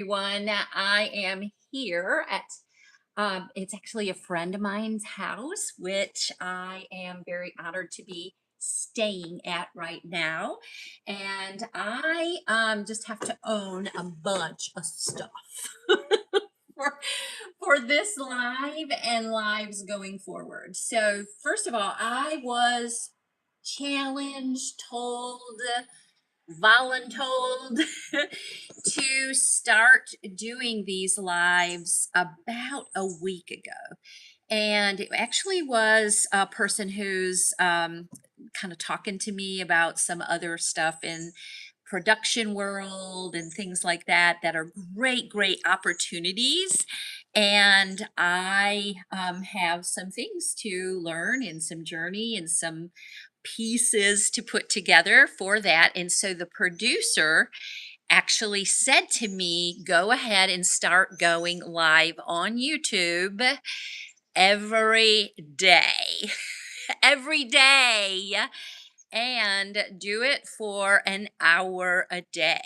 Everyone. I am here at it's actually a friend of mine's house, which I am very honored to be staying at right now. And I just have to own a bunch of stuff for for this live and lives going forward. So first of all, I was challenged, told, voluntold to start doing these lives about a week ago. And it actually was a person who's kind of talking to me about some other stuff in production world and things like that that are great opportunities. And I have some things to learn and some journey and some pieces to put together for that. And so the producer actually said to me, go ahead and start going live on YouTube every day, every day, and do it for an hour a day.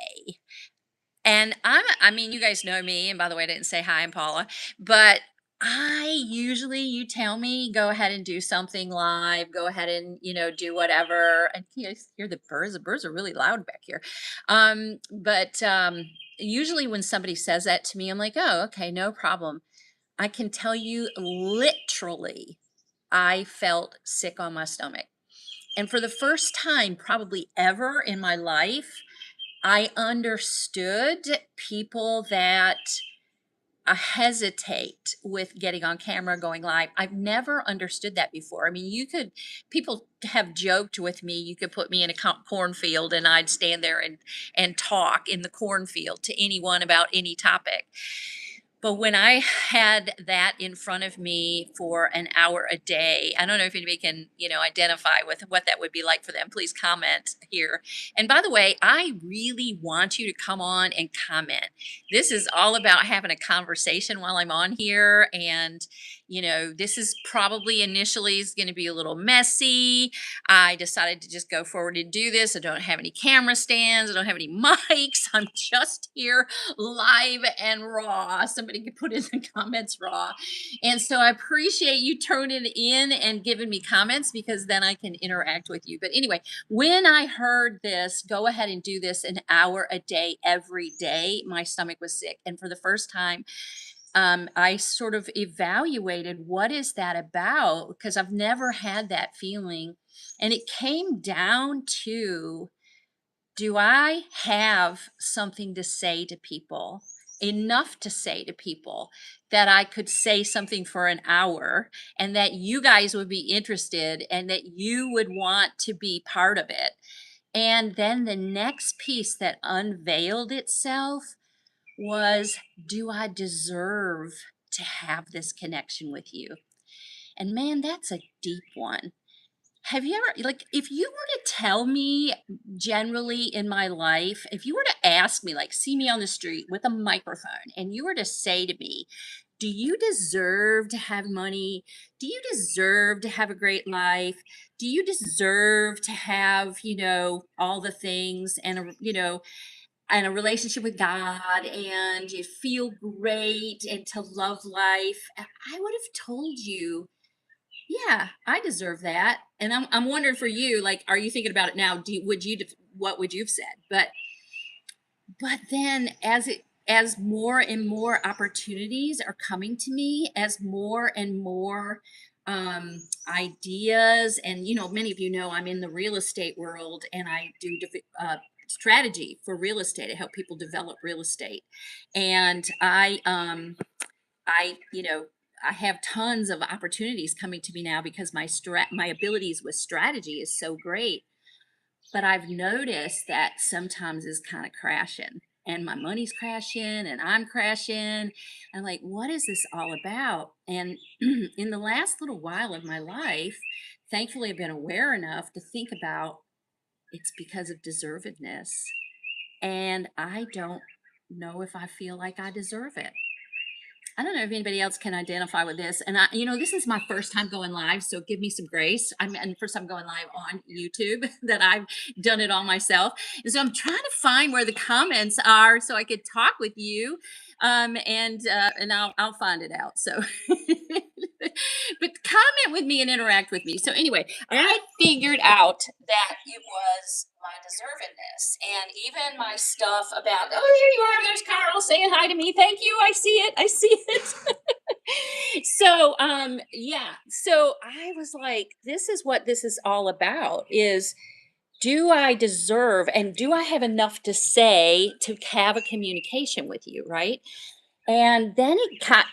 And I mean, you guys know me. And by the way, I didn't say hi, I'm Paula, but I usually, you tell me, go ahead and do something live, go ahead and, do whatever. And you guys hear the birds. The birds are really loud back here. But usually when somebody says that to me, I'm like, oh, okay, no problem. I can tell you literally, I felt sick on my stomach. And for the first time, probably ever in my life, I understood people that hesitate with getting on camera, going live. I've never understood that before. I mean, people have joked with me, you could put me in a cornfield and I'd stand there and talk in the cornfield to anyone about any topic. But when I had that in front of me for an hour a day, I don't know if anybody can, identify with what that would be like for them. Please comment here. And by the way, I really want you to come on and comment. This is all about having a conversation while I'm on here. And, this is probably initially is going to be a little messy. I decided to just go forward and do this. I don't have any camera stands. I don't have any mics. I'm just here live and raw. Somebody could put in the comments raw. And so I appreciate you turning in and giving me comments because then I can interact with you. But anyway, when I heard this, go ahead and do this an hour a day, every day, my stomach was sick. And for the first time, I sort of evaluated what is that about because I've never had that feeling. And it came down to, do I have something to say to people, enough to say to people that I could say something for an hour and that you guys would be interested and that you would want to be part of it? And then the next piece that unveiled itself was, do I deserve to have this connection with you? And man, that's a deep one. Have you ever, like, if you were to tell me generally in my life, if you were to ask me, like, see me on the street with a microphone, and you were to say to me, do you deserve to have money? Do you deserve to have a great life? Do you deserve to have, all the things and, and a relationship with God and you feel great and to love life? I would have told you, yeah, I deserve that. And I'm wondering for you, like, are you thinking about it now? What would you have said? But then as more and more opportunities are coming to me, as more and more ideas, and many of you know I'm in the real estate world and I do strategy for real estate. I help people develop real estate. And I, I have tons of opportunities coming to me now because my abilities with strategy is so great. But I've noticed that sometimes it's kind of crashing and my money's crashing and I'm crashing. I'm like, what is this all about? And in the last little while of my life, thankfully I've been aware enough to think about, it's because of deservedness. And I don't know if I feel like I deserve it. I don't know if anybody else can identify with this. And this is my first time going live, so give me some grace. And first time going live on YouTube that I've done it all myself. And so I'm trying to find where the comments are so I could talk with you. And I'll find it out. So, but comment with me and interact with me. So anyway, I figured out that it was my deservedness and even my stuff about, oh, here you are, there's Carl saying hi to me. Thank you. I see it. I see it. So yeah, so I was like, this is what this is all about, is do I deserve and do I have enough to say to have a communication with you, right? And then it got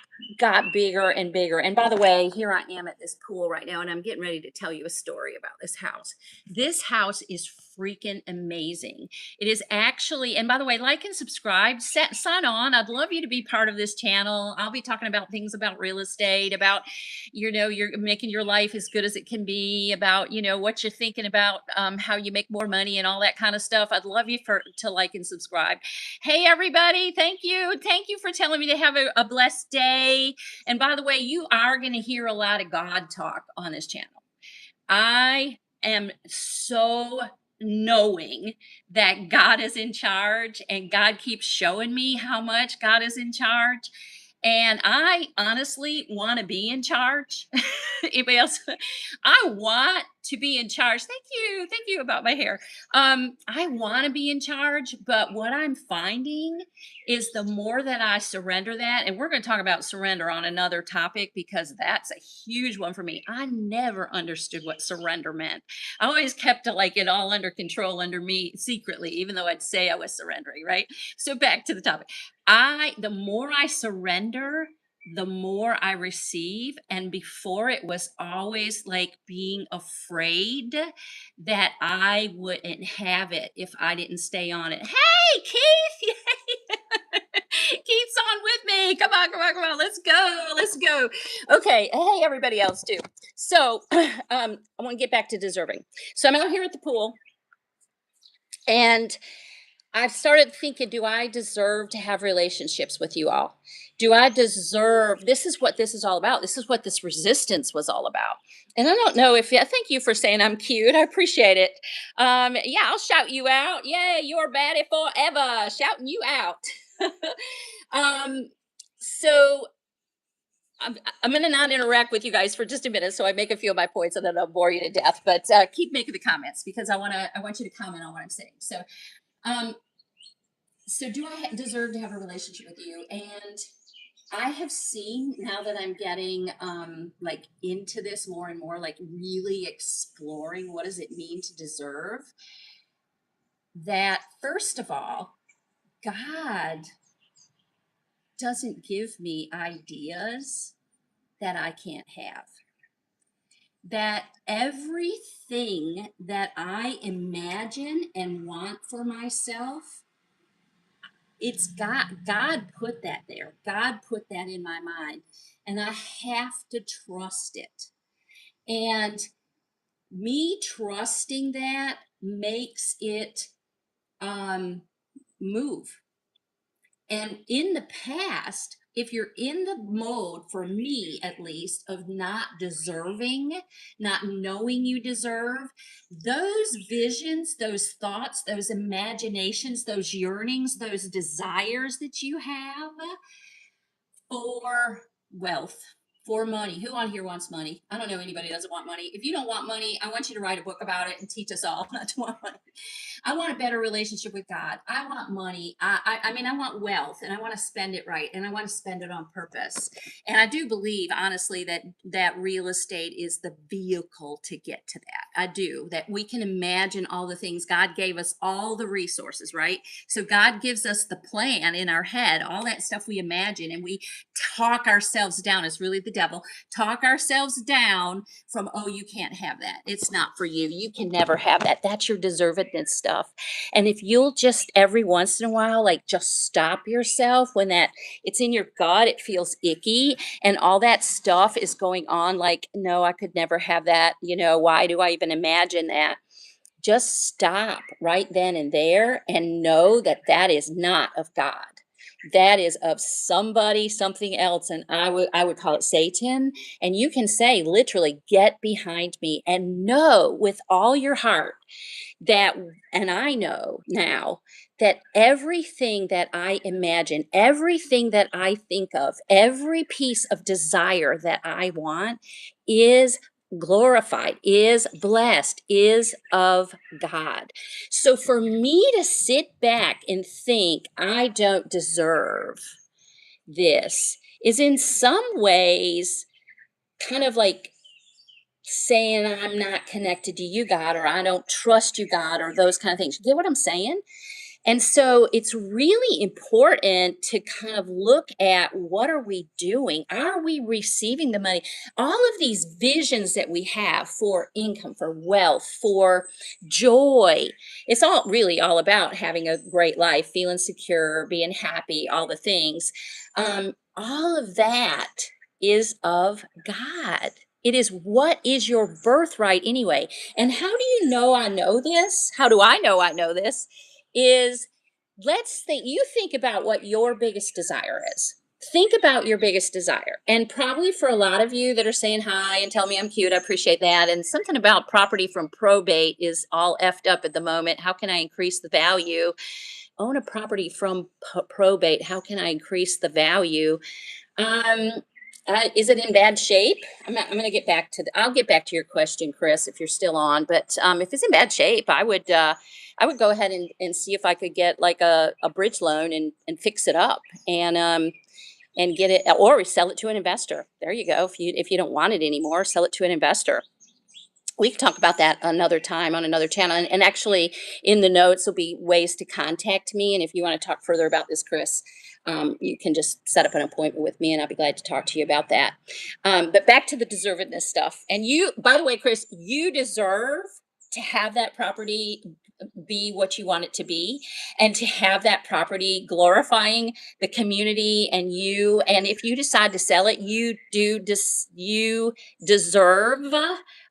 bigger and bigger. And by the way, here I am at this pool right now, and I'm getting ready to tell you a story about this house. This house is freaking amazing. It is actually, and by the way, like and subscribe, sign on. I'd love you to be part of this channel. I'll be talking about things about real estate, about, you're making your life as good as it can be, about, what you're thinking about, how you make more money and all that kind of stuff. I'd love you to like and subscribe. Hey, everybody. Thank you. Thank you for telling me to have a blessed day. And by the way, you are going to hear a lot of God talk on this channel. I am so knowing that God is in charge, and God keeps showing me how much God is in charge. And I honestly want to be in charge. Anybody else? I want to be in charge. Thank you. Thank you about my hair. I want to be in charge, but what I'm finding is the more that I surrender that, and we're going to talk about surrender on another topic because that's a huge one for me. I never understood what surrender meant. I always kept it all under control under me secretly, even though I'd say I was surrendering, right? So back to the topic. The more I surrender, the more I receive. And before, it was always like being afraid that I wouldn't have it if I didn't stay on it. Hey, Keith! Keith's on with me. Come on, come on, come on. Let's go. Let's go. Okay. Hey, everybody else too. So I want to get back to deserving. So I'm out here at the pool, and I've started thinking, do I deserve to have relationships with you all? Do I deserve, this is what this is all about. This is what this resistance was all about. And I don't know thank you for saying I'm cute. I appreciate it. Yeah, I'll shout you out. Yay, you're baddie forever. Shouting you out. So I'm going to not interact with you guys for just a minute, so I make a few of my points, and then I'll bore you to death. But keep making the comments because I want you to comment on what I'm saying. So do I deserve to have a relationship with you? And I have seen, now that I'm getting into this more and more, really exploring what does it mean to deserve, that first of all, God doesn't give me ideas that I can't have. That everything that I imagine and want for myself, it's God put that there. God put that in my mind, and I have to trust it. And me trusting that makes it move. And in the past, if you're in the mode, for me at least, of not deserving, not knowing you deserve, those visions, those thoughts, those imaginations, those yearnings, those desires that you have for wealth, for money. Who on here wants money? I don't know anybody that doesn't want money. If you don't want money, I want you to write a book about it and teach us all not to want money. I want a better relationship with God. I want money. I mean, I want wealth, and I want to spend it right, and I want to spend it on purpose. And I do believe, honestly, that real estate is the vehicle to get to that. I do, that we can imagine all the things. God gave us all the resources, right? So God gives us the plan in our head, all that stuff we imagine, and we talk ourselves down. It's really the devil. Talk ourselves down from, oh, you can't have that. It's not for you. You can never have that. That's your deservedness stuff. And if you'll just every once in a while, just stop yourself when it's in your gut, it feels icky, and all that stuff is going on, no, I could never have that. Why do I even imagine that? Just stop right then and there and know that that is not of God. that is of somebody, something else, and I would call it Satan. And you can say literally, "Get behind me," and know with all your heart that, and I know now that everything that I imagine, everything that I think of, every piece of desire that I want is glorified, is blessed, is of God. So for me to sit back and think I don't deserve this is in some ways kind of like saying I'm not connected to you, God, or I don't trust you, God, or those kind of things. You get what I'm saying? And so it's really important to kind of look at what are we doing? Are we receiving the money? All of these visions that we have for income, for wealth, for joy, it's all really all about having a great life, feeling secure, being happy, all the things. All of that is of God. It is what is your birthright anyway. And how do you know I know this? How do I know this? Is let's think, you think about what your biggest desire is. Think about your biggest desire. And probably for a lot of you that are saying hi and tell me I'm cute, I appreciate that. And something about property from probate is all effed up at the moment. How can I increase the value? Own a property from probate. How can I increase the value? Um, is it in bad shape? I'm going to get back to I'll get back to your question, Chris, if you're still on. But if it's in bad shape, I would go ahead and see if I could get like a bridge loan and fix it up and get it, or sell it to an investor. There you go. If you don't want it anymore, sell it to an investor. We can talk about that another time on another channel. And actually, in the notes will be ways to contact me. And if you want to talk further about this, Chris, you can just set up an appointment with me, and I'll be glad to talk to you about that. But back to the deservedness stuff. And you, by the way, Chris, you deserve to have that property be what you want it to be, and to have that property glorifying the community and you. And if you decide to sell it, you deserve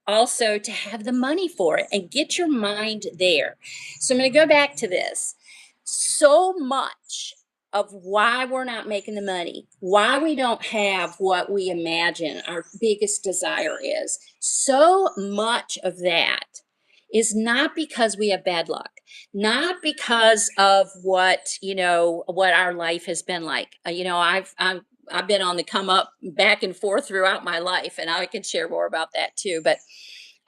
also to have the money for it, and get your mind there. So I'm going to go back to this. So much of why we're not making the money, why we don't have what we imagine our biggest desire is, so much of that is not because we have bad luck, not because of what our life has been like. I've been on the come up back and forth throughout my life, and I can share more about that too. But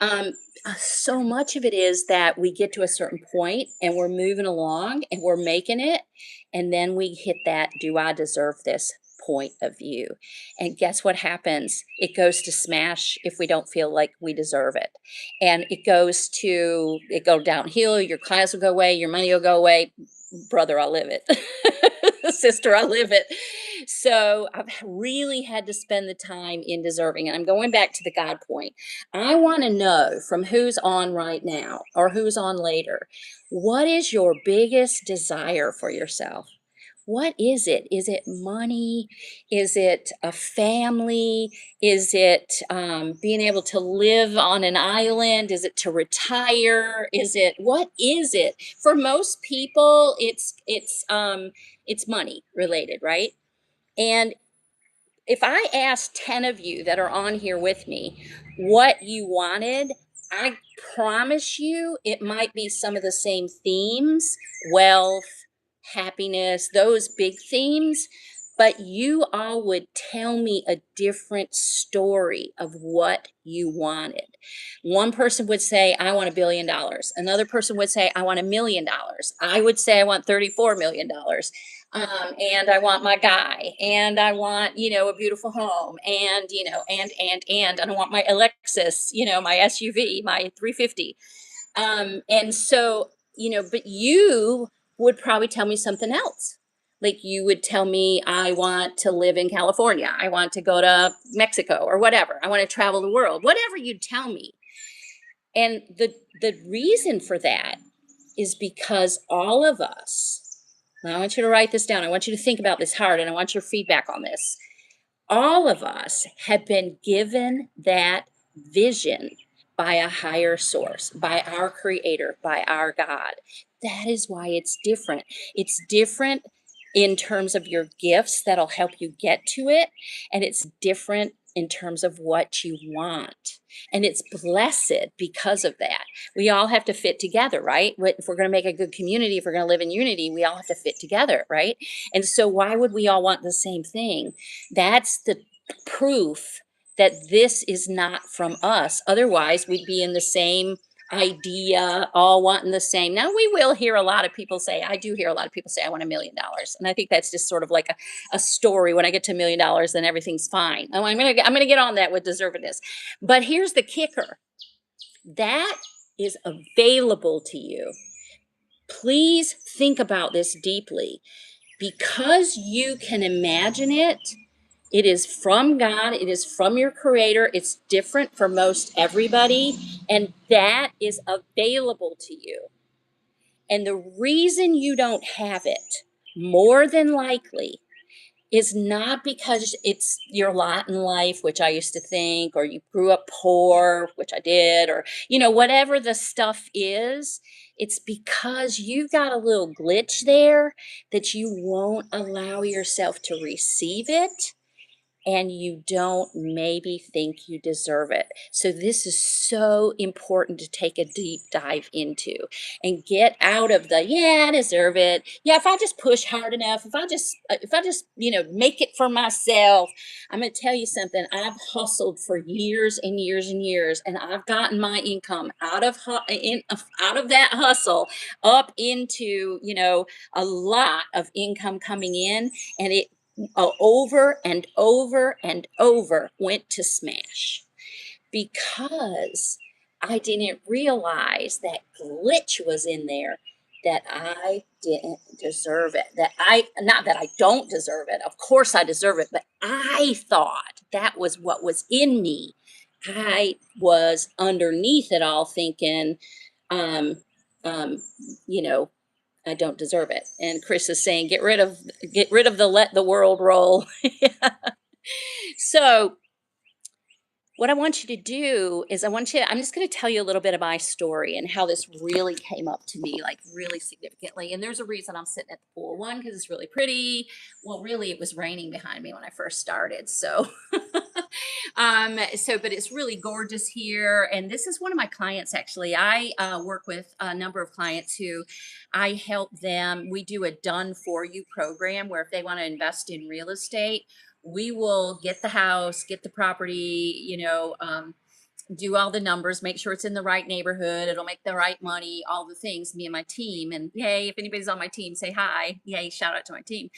um, so much of it is that we get to a certain point and we're moving along and we're making it. And then we hit that, do I deserve this point of view? And guess what happens? It goes to smash if we don't feel like we deserve it. And it go downhill. Your clients will go away. Your money will go away. Brother, I live it. Sister, I live it. So I've really had to spend the time in deserving. And I'm going back to the God point. I want to know from who's on right now or who's on later, what is your biggest desire for yourself? What is it? Is it money? Is it a family? Is it being able to live on an island? Is it to retire? What is it? For most people, it's money related, right? And if I asked 10 of you that are on here with me what you wanted, I promise you it might be some of the same themes: wealth, happiness, those big themes. But you all would tell me a different story of what you wanted. One person would say, I want $1 billion. Another person would say, I want $1 million. I would say, I want $34 million. And I want my guy, and I want, a beautiful home, and, and I want my Alexis, my SUV, my 350. And so, but you would probably tell me something else. Like you would tell me, I want to live in California. I want to go to Mexico or whatever. I want to travel the world, whatever you'd tell me. And the reason for that is because all of us, and I want you to write this down. I want you to think about this hard, and I want your feedback on this. All of us have been given that vision by a higher source, by our creator, by our God. That is why it's different. It's different in terms of your gifts that'll help you get to it, and it's different in terms of what you want. And it's blessed because of that. We all have to fit together, right? If we're going to make a good community, if we're going to live in unity, we all have to fit together, right? And so, why would we all want the same thing? That's the proof that this is not from us. Otherwise, we'd be in the same idea, all wanting the same. Now, we will hear a lot of people say, I do hear a lot of people say, I want $1 million. And I think that's just sort of like a story. When I get to $1 million, then everything's fine. Oh, I'm gonna get on that with deservedness. But here's the kicker. That is available to you. Please think about this deeply. Because you can imagine it, it is from God, it is from your creator, it's different for most everybody, and that is available to you. And the reason you don't have it, more than likely, is not because it's your lot in life, which I used to think, or you grew up poor, which I did, or, whatever the stuff is. It's because you've got a little glitch there that you won't allow yourself to receive it, and you don't maybe think you deserve it. So this is so important to take a deep dive into and get out of the, yeah, I deserve it. Yeah, if I just push hard enough, if I just, make it for myself. I'm going to tell you something. I've hustled for years and years and years, and I've gotten my income out of that hustle up into, a lot of income coming in, and it over and over and over went to smash because I didn't realize that glitch was in there, that I didn't deserve it. Not that I don't deserve it. Of course I deserve it, but I thought that was what was in me. I was underneath it all thinking, um, um, you know, I don't deserve it. And Chris is saying, get rid of the let the world roll. So what I want you to do is I'm just going to tell you a little bit of my story and how this really came up to me, like really significantly. And there's a reason I'm sitting at the pool. One, because it's really pretty. Well, really, it was raining behind me when I first started. So, but it's really gorgeous here. And this is one of my clients, actually. I work with a number of clients who I help them. We do a done for you program where if they want to invest in real estate, we will get the house, get the property, do all the numbers, make sure it's in the right neighborhood, it'll make the right money, all the things, me and my team. And yay, if anybody's on my team, say hi. Yay, shout out to my team.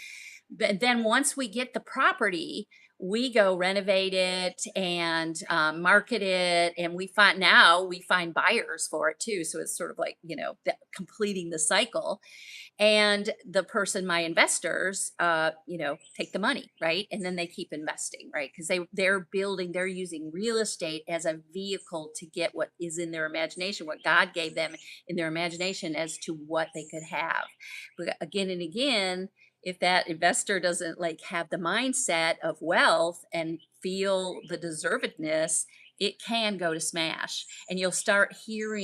But then once we get the property, we go renovate it and market it. And we find buyers for it too. So it's sort of like, completing the cycle. And my investors, take the money, right? And then they keep investing, right? Because they're using real estate as a vehicle to get what is in their imagination, what God gave them in their imagination as to what they could have. But again and again, if that investor doesn't have the mindset of wealth and feel the deservedness, it can go to smash. And you'll hear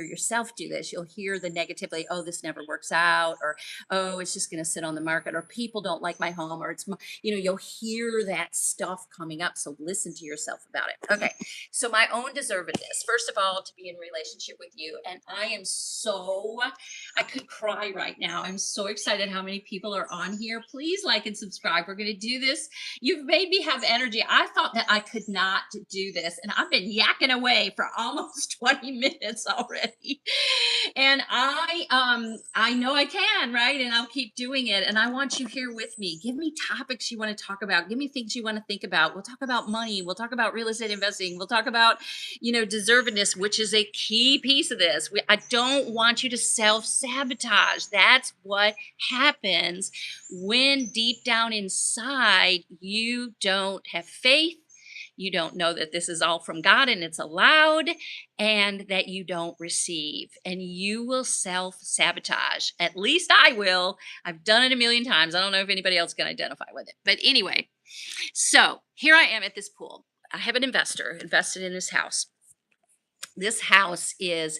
yourself do this. You'll hear the negativity, oh, this never works out, or, oh, it's just going to sit on the market, or people don't like my home, or you'll hear that stuff coming up. So listen to yourself about it. Okay. So my own deservedness, first of all, to be in relationship with you. And I could cry right now. I'm so excited how many people are on here. Please like and subscribe. We're going to do this. You've made me have energy. I thought that I could not do this. And I've been yakking away for almost 20 minutes already. And I know I can, right? And I'll keep doing it. And I want you here with me. Give me topics you want to talk about. Give me things you want to think about. We'll talk about money. We'll talk about real estate investing. We'll talk about, deservedness, which is a key piece of this. I don't want you to self-sabotage. That's what happens when deep down inside you don't have faith. You don't know that this is all from God and it's allowed, and that you don't receive, and you will self-sabotage. At least I will. I've done it a million times. I don't know if anybody else can identify with it. But anyway, so here I am at this pool. I have an investor invested in this house. This house is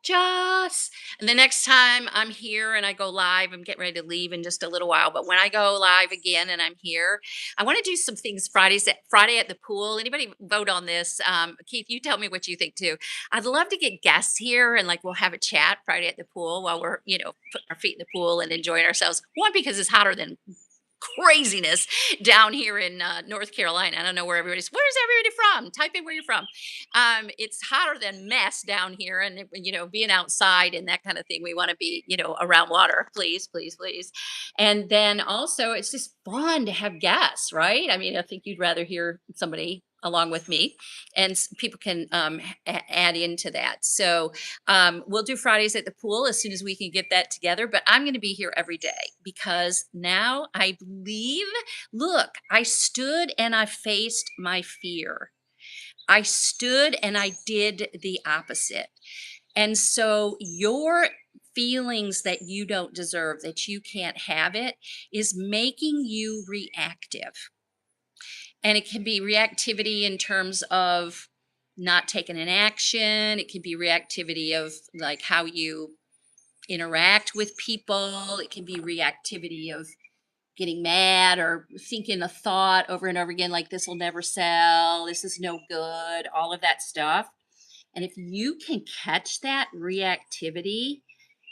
Just and the next time I'm here and I go live, I'm getting ready to leave in just a little while. But when I go live again and I'm here, I want to do some things Friday at the pool. Anybody vote on this? Keith, you tell me what you think too. I'd love to get guests here and like we'll have a chat Friday at the pool while we're, putting our feet in the pool and enjoying ourselves. One, because it's hotter than craziness down here in North Carolina. I don't know where's everybody from? Type in where you're from. It's hotter than mess down here, and being outside and that kind of thing. We want to be, around water, please, please, please. And then also, it's just fun to have guests, right? I mean, I think you'd rather hear somebody along with me, and people can add into that. So we'll do Fridays at the pool as soon as we can get that together. But I'm going to be here every day because now I believe, look, I stood and I faced my fear. I stood and I did the opposite. And so your feelings that you don't deserve, that you can't have it, is making you reactive. And it can be reactivity in terms of not taking an action. It can be reactivity of like how you interact with people. It can be reactivity of getting mad or thinking a thought over and over again, like this will never sell, this is no good, all of that stuff. And if you can catch that reactivity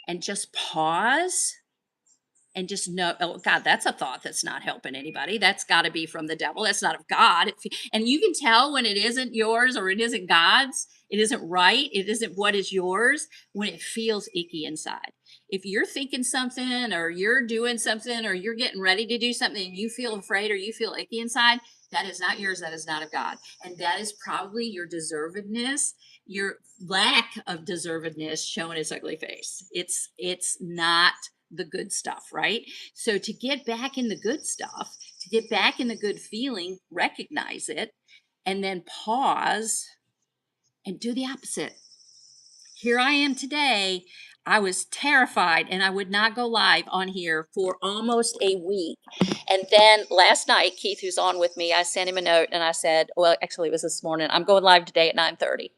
and just pause and just know, oh God, that's a thought that's not helping anybody. That's got to be from the devil. That's not of God. And you can tell when it isn't yours or it isn't God's, it isn't right, it isn't what is yours, when it feels icky inside. If you're thinking something or you're doing something or you're getting ready to do something and you feel afraid or you feel icky inside, that is not yours. That is not of God. And that is probably your deservedness, your lack of deservedness showing its ugly face. It's not the good stuff, right? So to get back in the good stuff, to get back in the good feeling, recognize it, and then pause and do the opposite. Here I am today. I was terrified and I would not go live on here for almost a week. And then last night, Keith, who's on with me, I sent him a note and I said, well, actually it was this morning. I'm going live today at 9:30.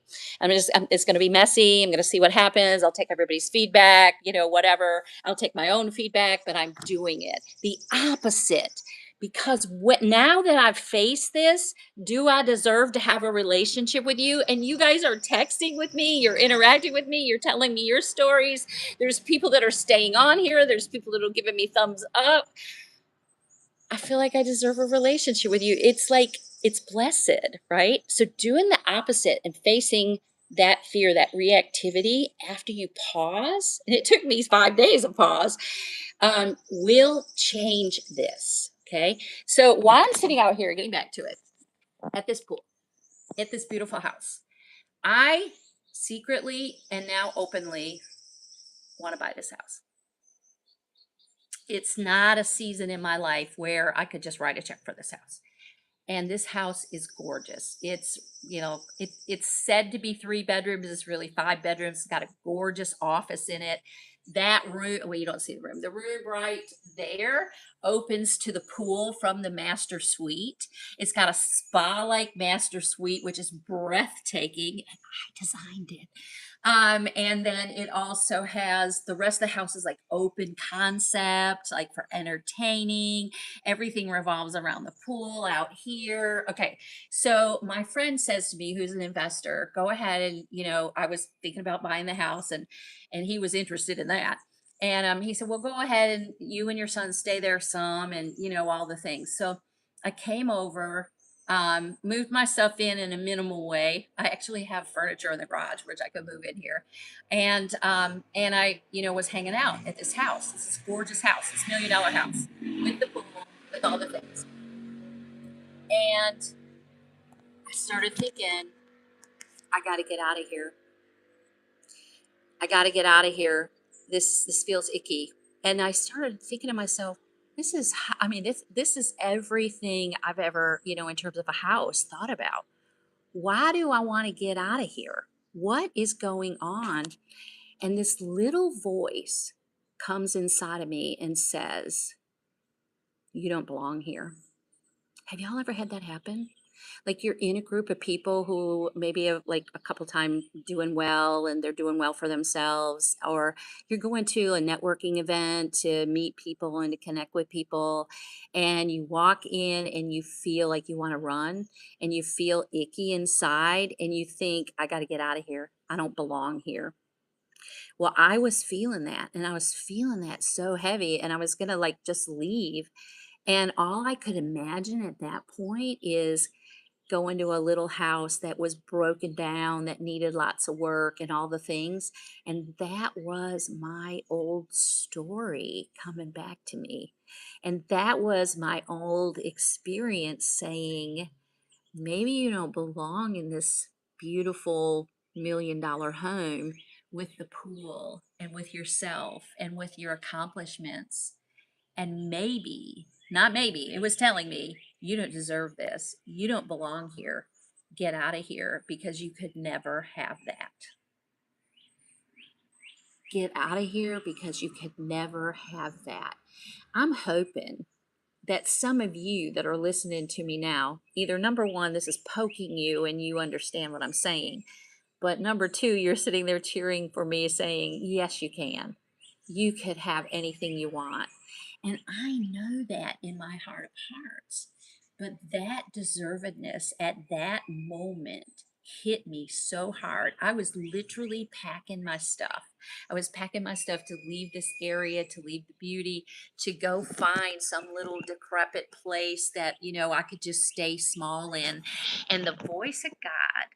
It's going to be messy. I'm going to see what happens. I'll take everybody's feedback, whatever. I'll take my own feedback, but I'm doing it. The opposite. Because now that I've faced this, do I deserve to have a relationship with you? And you guys are texting with me, you're interacting with me, you're telling me your stories. There's people that are staying on here, there's people that are giving me thumbs up. I feel like I deserve a relationship with you. It's like, it's blessed, right? So doing the opposite and facing that fear, that reactivity after you pause, and it took me 5 days of pause, will change this. Okay. So while I'm sitting out here, getting back to it, at this pool, at this beautiful house, I secretly and now openly want to buy this house. It's not a season in my life where I could just write a check for this house. And this house is gorgeous. It's, it's said to be 3 bedrooms. It's really 5 bedrooms. It's got a gorgeous office in it. That room, well, you don't see the room. The room right there opens to the pool from the master suite. It's got a spa-like master suite, which is breathtaking. And I designed it. And then it also has, the rest of the house is like open concept, like for entertaining. Everything revolves around the pool out here. Okay. So my friend says to me, who's an investor, go ahead and, I was thinking about buying the house and he was interested in that. And he said, well, go ahead and you and your son stay there some and, all the things. So I came over, moved my stuff in a minimal way. I actually have furniture in the garage, which I could move in here. And I, was hanging out at this house. This is gorgeous house, this $1 million house with the pool, with all the things. And I started thinking, I got to get out of here. I got to get out of here. This feels icky. And I started thinking to myself, this is everything I've ever, in terms of a house thought about. Why do I want to get out of here? What is going on? And this little voice comes inside of me and says, you don't belong here. Have y'all ever had that happen? Like you're in a group of people who maybe have like a couple time doing well and they're doing well for themselves, or you're going to a networking event to meet people and to connect with people, and you walk in and you feel like you want to run and you feel icky inside and you think, I got to get out of here. I don't belong here. Well, I was feeling that and I was feeling that so heavy and I was going to like just leave. And all I could imagine at that point is go into a little house that was broken down, that needed lots of work and all the things. And that was my old story coming back to me. And that was my old experience saying, maybe you don't belong in this beautiful $1 million home with the pool and with yourself and with your accomplishments. And maybe, not maybe, it was telling me, you don't deserve this. You don't belong here. Get out of here because you could never have that. Get out of here because you could never have that. I'm hoping that some of you that are listening to me now, either number one, this is poking you and you understand what I'm saying. But number two, you're sitting there cheering for me, saying, yes, you can. You could have anything you want. And I know that in my heart of hearts. But that deservedness at that moment hit me so hard. I was literally packing my stuff. I was packing my stuff to leave this area, to leave the beauty, to go find some little decrepit place that, I could just stay small in. And the voice of God,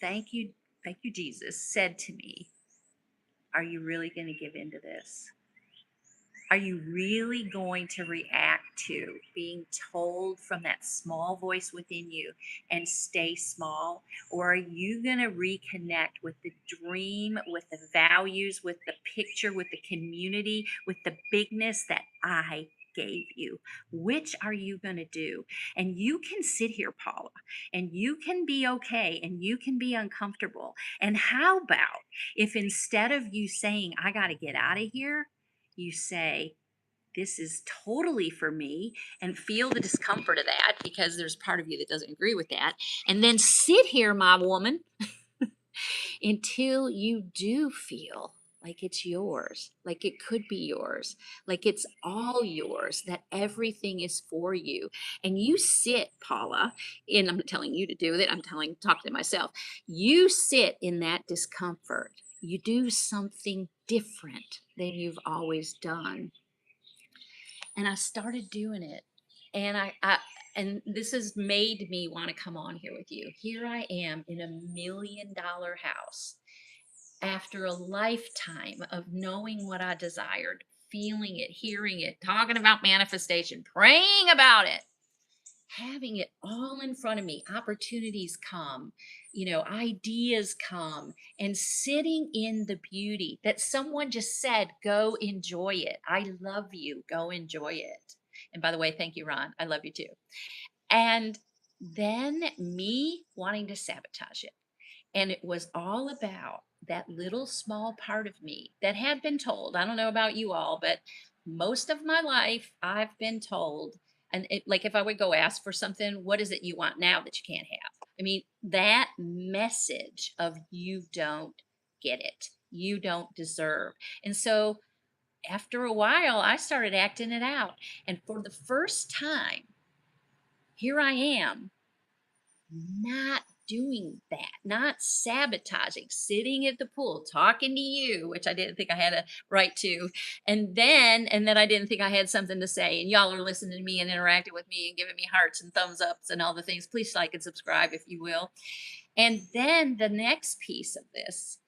thank you, Jesus, said to me, are you really going to give into this? Are you really going to react to being told from that small voice within you and stay small? Or are you going to reconnect with the dream, with the values, with the picture, with the community, with the bigness that I gave you? Which are you going to do? And you can sit here, Paula, and you can be okay and you can be uncomfortable. And how about if instead of you saying, I got to get out of here, you say, this is totally for me, and feel the discomfort of that because there's part of you that doesn't agree with that. And then sit here, my woman, until you do feel like it's yours, like it could be yours, like it's all yours, that everything is for you. And you sit, Paula, and I'm not telling you to do it, talking to myself. You sit in that discomfort. You do something different than you've always done. And I started doing it. And and this has made me want to come on here with you. Here I am in $1 million house after a lifetime of knowing what I desired, feeling it, hearing it, talking about manifestation, praying about it, having it all in front of me. Opportunities come, ideas come, and sitting in the beauty that someone just said, go enjoy it. I love you. Go enjoy it. And by the way, thank you, Ron. I love you too. And then me wanting to sabotage it. And it was all about that little small part of me that had been told. I don't know about you all, but most of my life I've been told, and like if I would go ask for something, what is it you want now that you can't have? I mean, that message of you don't get it, you don't deserve. And so after a while, I started acting it out. And for the first time, here I am not doing that, not sabotaging, sitting at the pool, talking to you, which I didn't think I had a right to. And then I didn't think I had something to say. And y'all are listening to me and interacting with me and giving me hearts and thumbs ups and all the things. Please like and subscribe if you will. And then the next piece of this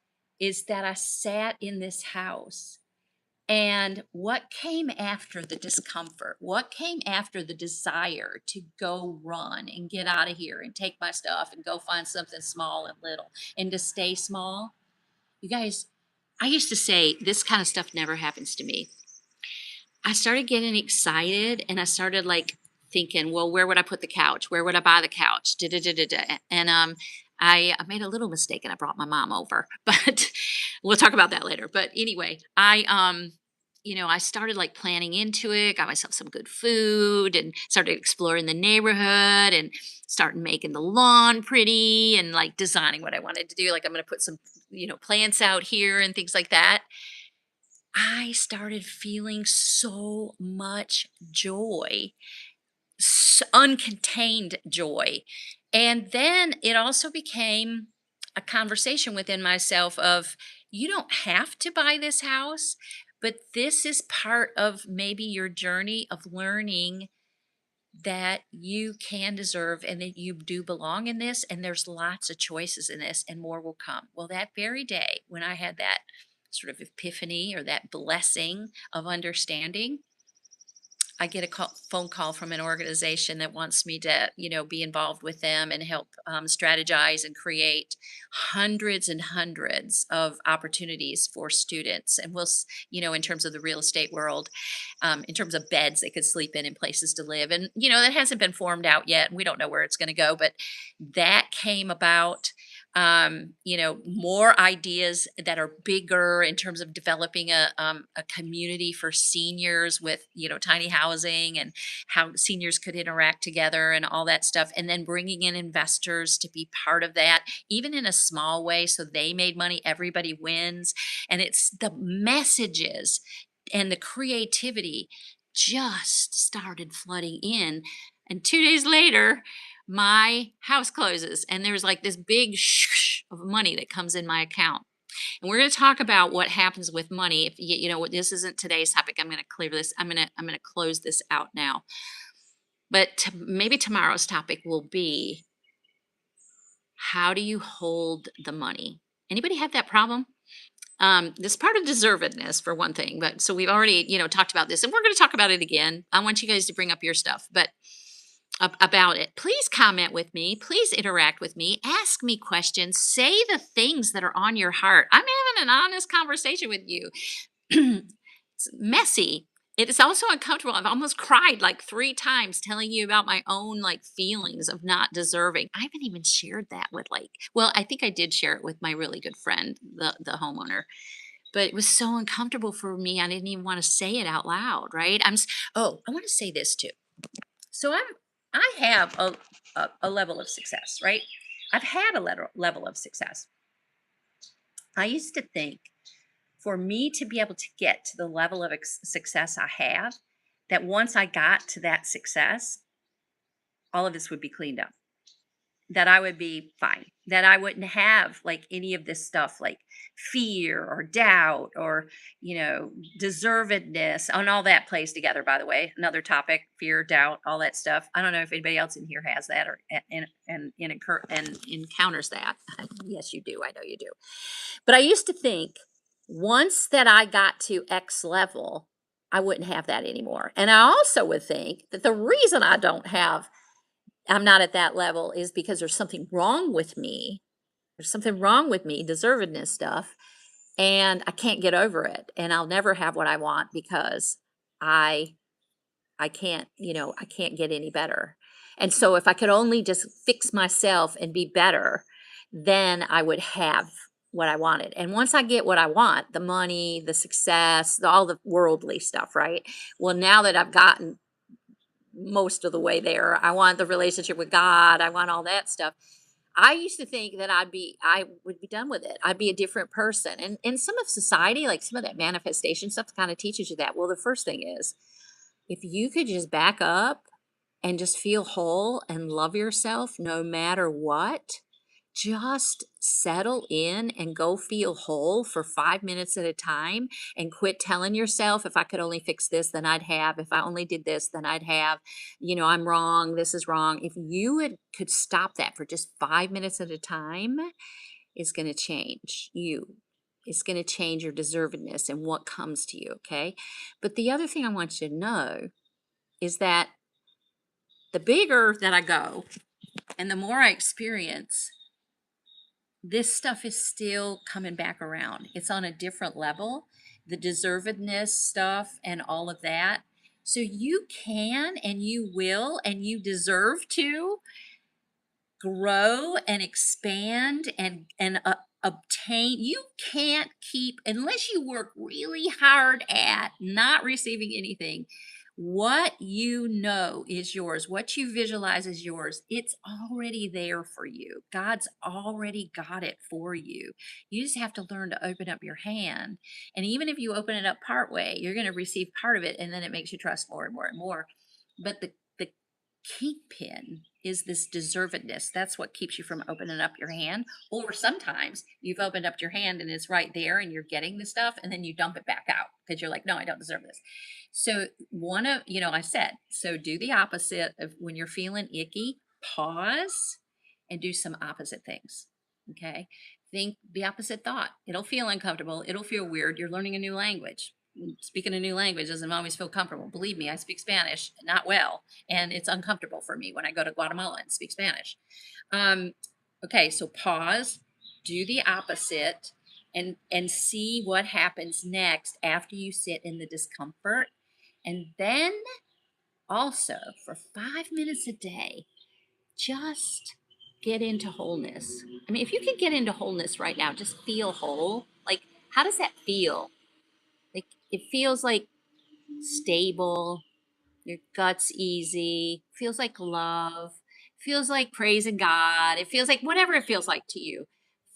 is that I sat in this house. And what came after the discomfort? What came after the desire to go run and get out of here and take my stuff and go find something small and little and to stay small? You guys, I used to say this kind of stuff never happens to me. I started getting excited and I started like thinking, well, where would I put the couch? Where would I buy the couch? Da, da, da, da, da. And I made a little mistake and I brought my mom over, but we'll talk about that later. But anyway, I started like planning into it, got myself some good food and started exploring the neighborhood and started making the lawn pretty and like designing what I wanted to do. Like I'm going to put some, plants out here and things like that. I started feeling so much joy, uncontained joy. And then it also became a conversation within myself of, you don't have to buy this house, but this is part of maybe your journey of learning that you can deserve and that you do belong in this. And there's lots of choices in this, and more will come. Well, that very day when I had that sort of epiphany or that blessing of understanding, I get a phone call from an organization that wants me to, be involved with them and help strategize and create hundreds and hundreds of opportunities for students. And in terms of the real estate world, in terms of beds they could sleep in and places to live. And, that hasn't been formed out yet. And we don't know where it's going to go, but that came about. More ideas that are bigger in terms of developing a community for seniors with, tiny housing and how seniors could interact together and all that stuff. And then bringing in investors to be part of that, even in a small way. So they made money, everybody wins. And it's the messages and the creativity just started flooding in. And 2 days later, my house closes and there's like this big of money that comes in my account. And we're going to talk about what happens with money. If what, this isn't today's topic. I'm going to clear this. I'm going to close this out now. But maybe tomorrow's topic will be, how do you hold the money? Anybody have that problem? This part of deservedness for one thing, but so we've already, talked about this and we're going to talk about it again. I want you guys to bring up your stuff, but about it. Please comment with me. Please interact with me. Ask me questions. Say the things that are on your heart. I'm having an honest conversation with you. It's messy. It is also uncomfortable. I've almost cried like 3 times telling you about my own like feelings of not deserving. I haven't even shared that with well, I think I did share it with my really good friend, the homeowner, but it was so uncomfortable for me. I didn't even want to say it out loud. Right. Oh, I want to say this too. So I have a level of success, right? I've had a level of success. I used to think for me to be able to get to the level of success I have, that once I got to that success, all of this would be cleaned up, that I would be fine, that I wouldn't have like any of this stuff like fear or doubt or, deservedness, and all that plays together, by the way. Another topic, fear, doubt, all that stuff. I don't know if anybody else in here has that or and encounters that. Yes, you do. I know you do. But I used to think once that I got to X level, I wouldn't have that anymore. And I also would think that the reason I'm not at that level is because there's something wrong with me. There's something wrong with me, deservedness stuff, and I can't get over it. And I'll never have what I want because I I can't, I can't get any better. And so if I could only just fix myself and be better, then I would have what I wanted. And once I get what I want, the money, the success, all the worldly stuff, right? Well, now that I've gotten most of the way there, I want the relationship with God, I want all that stuff. I used to think that I would be done with it. I'd be a different person. And some of society, like some of that manifestation stuff kind of teaches you that. Well, the first thing is, if you could just back up and just feel whole and love yourself no matter what, just settle in and go feel whole for 5 minutes at a time and quit telling yourself, if I could only fix this, then I'd have. If I only did this, then I'd have. I'm wrong. This is wrong. If you could stop that for just 5 minutes at a time, it's going to change you. It's going to change your deservedness and what comes to you. Okay. But the other thing I want you to know is that the bigger that I go and the more I experience, this stuff is still coming back around. It's on a different level, the deservedness stuff and all of that. So you can and you will and you deserve to grow and expand and you can't keep, unless you work really hard at not receiving anything, what you know is yours, what you visualize is yours, it's already there for you. God's already got it for you. You just have to learn to open up your hand. And even if you open it up part way, you're going to receive part of it, and then it makes you trust more and more and more. But the kingpin is this deservedness. That's what keeps you from opening up your hand. Or sometimes you've opened up your hand and it's right there and you're getting the stuff, and then you dump it back out because you're like, no, I don't deserve this. So I said, so do the opposite of when you're feeling icky, pause and do some opposite things. Okay. Think the opposite thought. It'll feel uncomfortable. It'll feel weird. You're learning a new language. Speaking a new language doesn't always feel comfortable. Believe me, I speak Spanish, not well, and it's uncomfortable for me when I go to Guatemala and speak Spanish. Okay, so pause, do the opposite, and see what happens next after you sit in the discomfort. And then also for 5 minutes a day, just get into wholeness. I mean, if you could get into wholeness right now, just feel whole. Like, how does that feel? Like, it feels like stable, your gut's easy, feels like love, feels like praising God, it feels like whatever it feels like to you.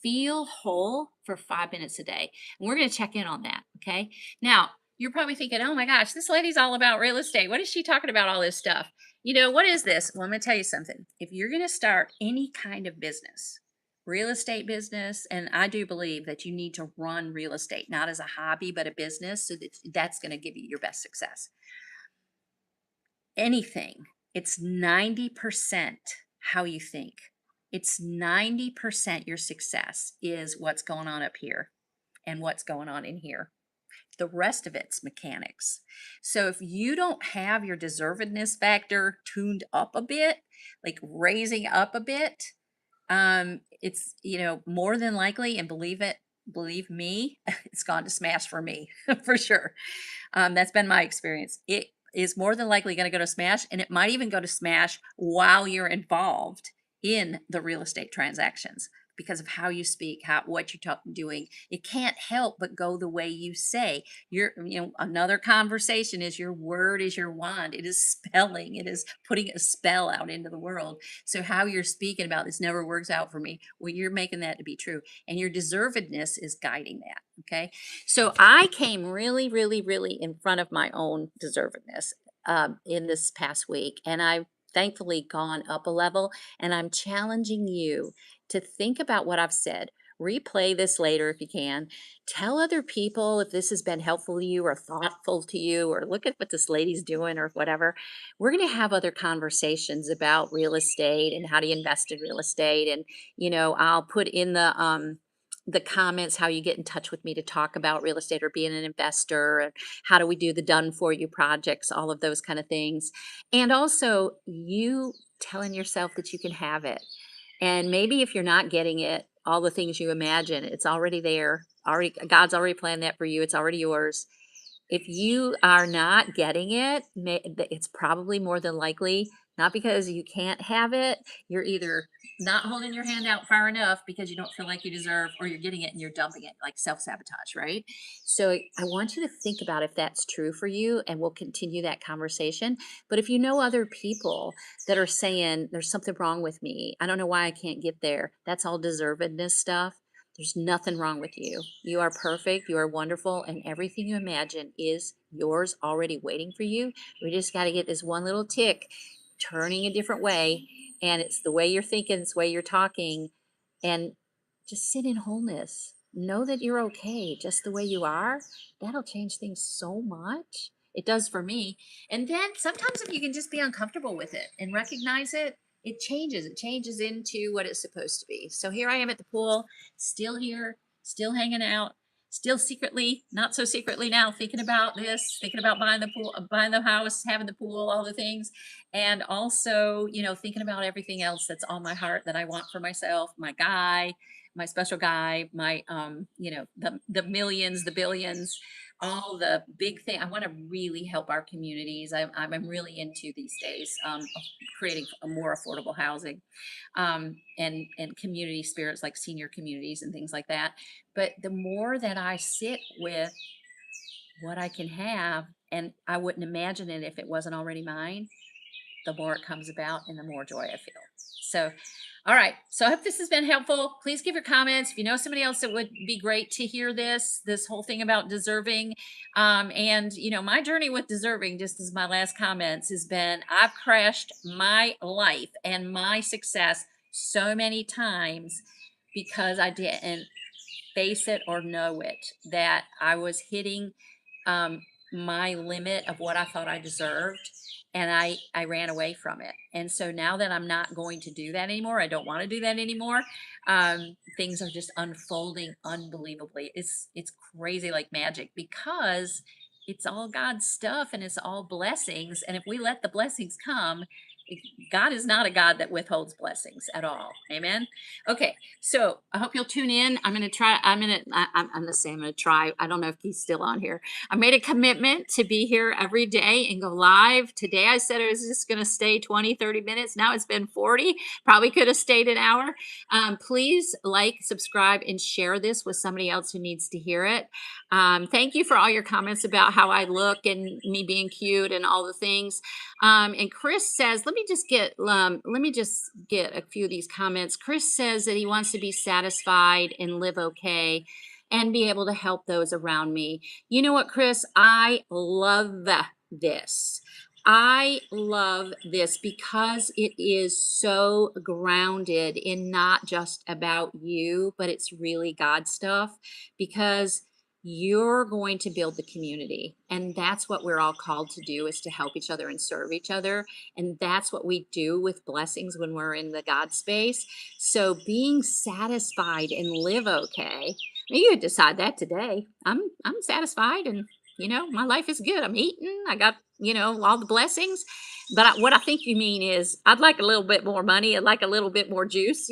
Feel whole for 5 minutes a day. And we're going to check in on that. Okay. Now, you're probably thinking, oh my gosh, this lady's all about real estate. What is she talking about? All this stuff. What is this? Well, I'm going to tell you something. If you're going to start any kind of business, real estate business, and I do believe that you need to run real estate, not as a hobby, but a business, so that's going to give you your best success. Anything, it's 90% how you think. It's 90% your success is what's going on up here and what's going on in here. The rest of it's mechanics. So if you don't have your deservedness factor tuned up a bit, like raising up a bit, it's, more than likely, and believe me, it's gone to smash for me for sure. That's been my experience. It is more than likely going to go to smash, and it might even go to smash while you're involved in the real estate transactions because of how you speak, what you're doing. It can't help but go the way you say. Another conversation is your word is your wand. It is spelling. It is putting a spell out into the world. So how you're speaking about this never works out for me. Well, you're making that to be true, and your deservedness is guiding that. Okay. So I came really, really, really in front of my own deservedness in this past week, and I've thankfully gone up a level, and I'm challenging you to think about what I've said. Replay this later if you can. Tell other people if this has been helpful to you or thoughtful to you, or look at what this lady's doing or whatever. We're going to have other conversations about real estate and how to invest in real estate. And, I'll put in the comments how you get in touch with me to talk about real estate or being an investor, and how do we do the done for you projects, all of those kind of things. And also you telling yourself that you can have it. And maybe if you're not getting it, all the things you imagine, it's already there. Already, God's already planned that for you. It's already yours. If you are not getting it, it's probably more than likely not because you can't have it. You're either not holding your hand out far enough because you don't feel like you deserve, or you're getting it and you're dumping it, like self-sabotage, right? So I want you to think about if that's true for you, and we'll continue that conversation. But if you know other people that are saying there's something wrong with me, I don't know why I can't get there, that's all deservedness stuff. There's nothing wrong with you. You are perfect. You are wonderful. And everything you imagine is yours already waiting for you. We just got to get this one little tick turning a different way. And it's the way you're thinking, it's the way you're talking. And just sit in wholeness. Know that you're okay just the way you are. That'll change things so much. It does for me. And then sometimes if you can just be uncomfortable with it and recognize it, it changes. It changes into what it's supposed to be. So here I am at the pool, still here, still hanging out, still secretly, not so secretly now, thinking about this, thinking about buying the pool, buying the house, having the pool, all the things. And also, thinking about everything else that's on my heart that I want for myself, my guy, my special guy, my, the millions, the billions, all the big thing. I want to really help our communities. I'm really into these days, of creating a more affordable housing, and community spirits like senior communities and things like that. But the more that I sit with what I can have, and I wouldn't imagine it if it wasn't already mine, the more it comes about and the more joy I feel. So, all right. So I hope this has been helpful. Please give your comments. If you know somebody else that would be great to hear this whole thing about deserving. And my journey with deserving, just as my last comments, has been I've crashed my life and my success so many times because I didn't face it or know it, that I was hitting my limit of what I thought I deserved, and I ran away from it. And so now that I'm not going to do that anymore, I don't want to do that anymore. Things are just unfolding unbelievably. It's crazy like magic because it's all God's stuff and it's all blessings. And if we let the blessings come, God is not a God that withholds blessings at all. Amen. Okay, so I hope you'll tune in. I'm going to try. I'm going to say I'm going to try. I don't know if he's still on here. I made a commitment to be here every day and go live. Today I said I was just going to stay 20, 30 minutes. Now it's been 40. Probably could have stayed an hour. Please like, subscribe, and share this with somebody else who needs to hear it. Thank you for all your comments about how I look and me being cute and all the things. And Chris says, let me just get a few of these comments. Chris says that he wants to be satisfied and live okay and be able to help those around me. You know what, Chris? I love this. I love this because it is so grounded in not just about you, but it's really God stuff, because you're going to build the community, and that's what we're all called to do, is to help each other and serve each other. And that's what we do with blessings when we're in the God space. So being satisfied and live okay, you could decide that today. I'm satisfied, and my life is good. I'm eating. I got all the blessings. But what I think you mean is I'd like a little bit more money. I'd like a little bit more juice.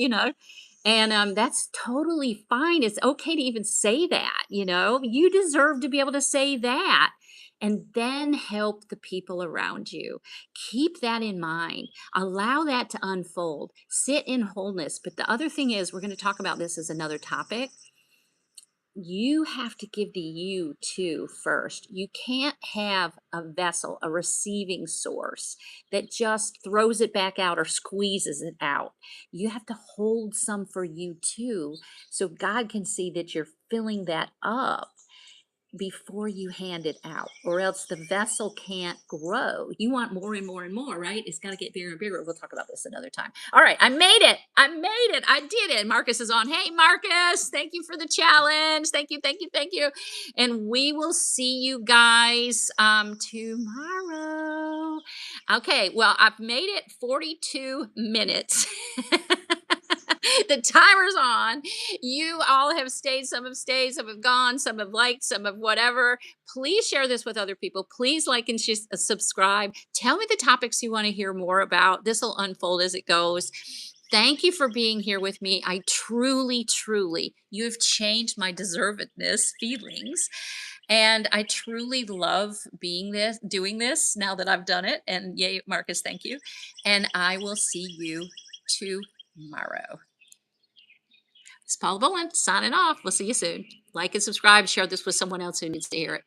And that's totally fine. It's okay to even say that. You deserve to be able to say that. And then help the people around you. Keep that in mind. Allow that to unfold. Sit in wholeness. But the other thing is, we're going to talk about this as another topic. You have to give to you too first. You can't have a vessel, a receiving source that just throws it back out or squeezes it out. You have to hold some for you too, so God can see that you're filling that up before you hand it out, or else the vessel can't grow. You want more and more and more, right? It's got to get bigger and bigger. We'll talk about this another time. All right, I made it. I did it. Marcus is on. Hey, Marcus, thank you for the challenge. Thank you, thank you, thank you. And we will see you guys tomorrow. Okay, well, I've made it 42 minutes. The timer's on. You all have stayed. Some have stayed. Some have gone. Some have liked. Some have whatever. Please share this with other people. Please like and subscribe. Tell me the topics you want to hear more about. This will unfold as it goes. Thank you for being here with me. I truly, truly, you have changed my deservedness feelings. And I truly love doing this now that I've done it. And yay, Marcus, thank you. And I will see you tomorrow. It's Paula Bohland signing off. We'll see you soon. Like and subscribe. Share this with someone else who needs to hear it.